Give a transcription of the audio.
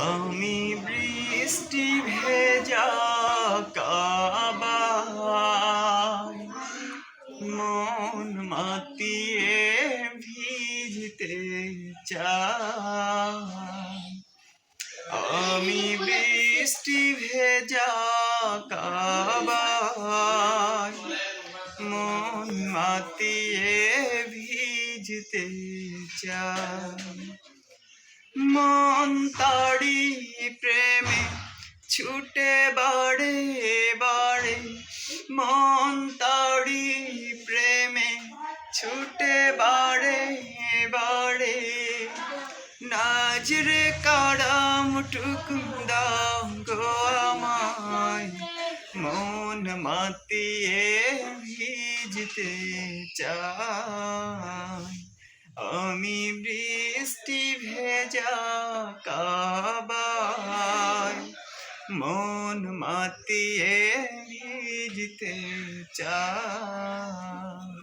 আমি বৃষ্টি ভেজা কাবায় মন মাতিয়ে ভিজতে চাই। আমি বৃষ্টি ভেজা কাবায় মন মাতিয়ে ভিজতে চাই। মন তাড়ি প্রেমে ছুটে বাড়ে বাড়ে, মন তাড়ি প্রেমে ছুটে বাড়ে বাড়ে। নাজরে কাড়াম টুকু দাও গো আমায়, মন মাতিয়ে ভিজতে চাই। আমি বৃষ্টি ভেজা কাবায় মন মাতিয়ে ভিজতে চাই।